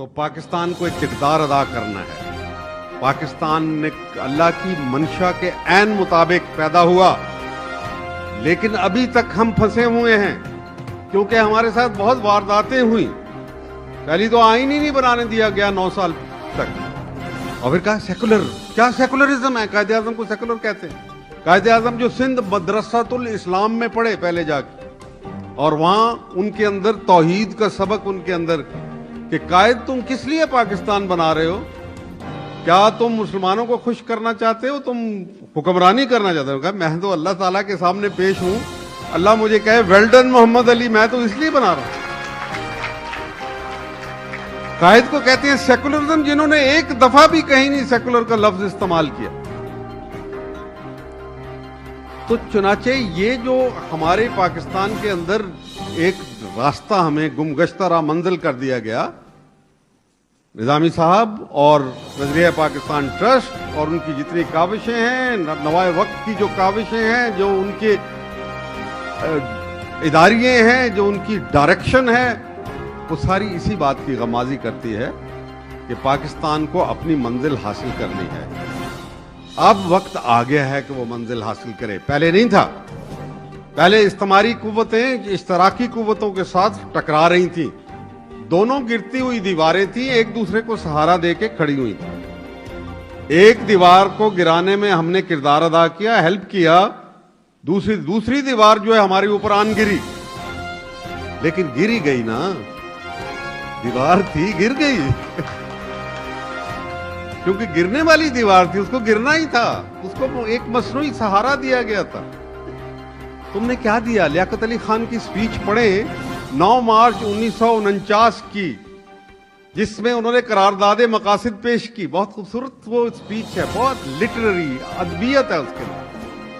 تو پاکستان کو ایک کردار ادا کرنا ہے. پاکستان نے اللہ کی منشا کے عین مطابق پیدا ہوا، لیکن ابھی تک ہم پھنسے ہوئے ہیں کیونکہ ہمارے ساتھ بہت وارداتیں ہوئی. پہلی تو آئین ہی نہیں بنانے دیا گیا 9 سال تک، اور پھر کہا سیکولر. کیا سیکولرزم ہے؟ قائد اعظم کو سیکولر کہتے ہیں. قائد اعظم جو سندھ مدرسۃ الاسلام میں پڑھے پہلے جا کے، اور وہاں ان کے اندر توحید کا سبق ان کے اندر کہ قائد تم کس لیے پاکستان بنا رہے ہو؟ کیا تم مسلمانوں کو خوش کرنا چاہتے ہو؟ تم حکمرانی کرنا چاہتے ہو؟ کہا میں تو اللہ تعالیٰ کے سامنے پیش ہوں، اللہ مجھے کہے ویل ڈن محمد علی، میں تو اس لیے بنا رہا ہوں. قائد کو کہتے ہیں سیکولرزم، جنہوں نے ایک دفعہ بھی کہیں نہیں سیکولر کا لفظ استعمال کیا. تو چنانچہ یہ جو ہمارے پاکستان کے اندر ایک راستہ ہمیں گمگشتہ راہ منزل کر دیا گیا، نظامی صاحب اور نظریہ پاکستان ٹرسٹ اور ان کی جتنی کاوشیں ہیں، نوائے وقت کی جو کاوشیں ہیں، جو ان کے اداریے ہیں، جو ان کی ڈائریکشن ہے، وہ ساری اسی بات کی غمازی کرتی ہے کہ پاکستان کو اپنی منزل حاصل کرنی ہے. اب وقت آ گیا ہے کہ وہ منزل حاصل کرے. پہلے نہیں تھا. پہلے استعماری قوتیں اشتراکی قوتوں کے ساتھ ٹکرا رہی تھیں، دونوں گرتی ہوئی دیواریں تھیں، ایک دوسرے کو سہارا دے کے کھڑی ہوئی تھیں. ایک دیوار کو گرانے میں ہم نے کردار ادا کیا، ہیلپ کیا، دوسری دیوار جو ہے ہمارے اوپر آن گری، لیکن گری گئی نا. دیوار تھی، گر گئی کیونکہ گرنے والی دیوار تھی، اس کو گرنا ہی تھا، اس کو ایک مصنوعی سہارا دیا گیا تھا. تم نے کیا دیا؟ لیاقت علی خان کی سپیچ پڑھیں 9 مارچ 1949 کی، جس میں انہوں نے قرارداد مقاصد پیش کی. بہت خوبصورت وہ سپیچ ہے، بہت لٹریری ادبیت ہے اس کے اندر.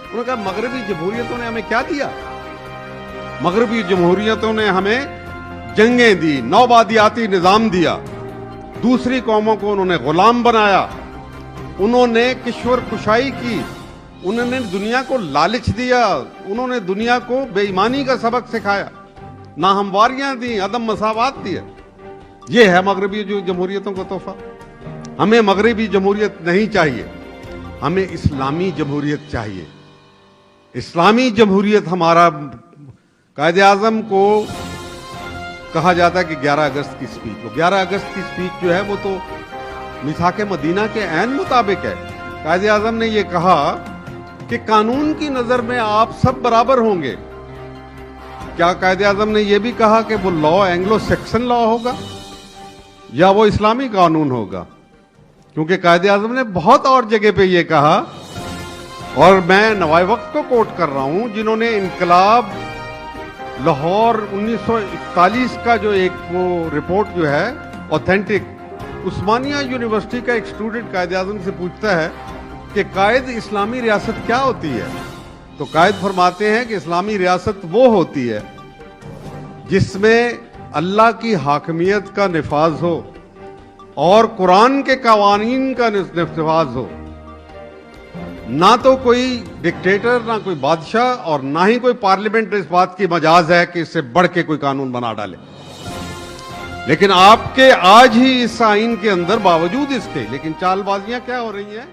انہوں نے کہا مغربی جمہوریتوں نے ہمیں کیا دیا؟ مغربی جمہوریتوں نے ہمیں جنگیں دی، نوآبادیاتی نظام دیا، دوسری قوموں کو انہوں نے غلام بنایا، انہوں نے کشور کشائی کی، انہوں نے دنیا کو لالچ دیا، انہوں نے دنیا کو بے ایمانی کا سبق سکھایا، ناہمواریاں دیں، عدم مساوات دیا. یہ ہے مغربی جمہوریتوں کا تحفہ. ہمیں مغربی جمہوریت نہیں چاہیے، ہمیں اسلامی جمہوریت چاہیے. اسلامی جمہوریت ہمارا قائد اعظم کو کہا جاتا ہے کہ 11 اگست کی سپیچ، وہ 11 اگست کی سپیچ جو ہے وہ تو میثاق مدینہ کے عین مطابق ہے. قائد اعظم نے یہ کہا کہ قانون کی نظر میں آپ سب برابر ہوں گے. کیا قائد اعظم نے یہ بھی کہا کہ وہ لا اینگلو سیکسن لا ہوگا یا وہ اسلامی قانون ہوگا؟ کیونکہ قائد اعظم نے بہت اور جگہ پہ یہ کہا، اور میں نوائے وقت کو کوٹ کر رہا ہوں، جنہوں نے انقلاب لاہور 1941 کا جو ایک وہ رپورٹ جو ہے اوتھینٹک، عثمانیہ یونیورسٹی کا ایک اسٹوڈنٹ قائد اعظم سے پوچھتا ہے کہ قائد اسلامی ریاست کیا ہوتی ہے؟ تو قائد فرماتے ہیں کہ اسلامی ریاست وہ ہوتی ہے جس میں اللہ کی حاکمیت کا نفاذ ہو اور قرآن کے قوانین کا نفاذ ہو، نہ تو کوئی ڈکٹیٹر، نہ کوئی بادشاہ، اور نہ ہی کوئی پارلیمنٹ اس بات کی مجاز ہے کہ اس سے بڑھ کے کوئی قانون بنا ڈالے. لیکن آپ کے آج ہی اس آئین کے اندر باوجود اس کے لیکن چال بازیاں کیا ہو رہی ہیں؟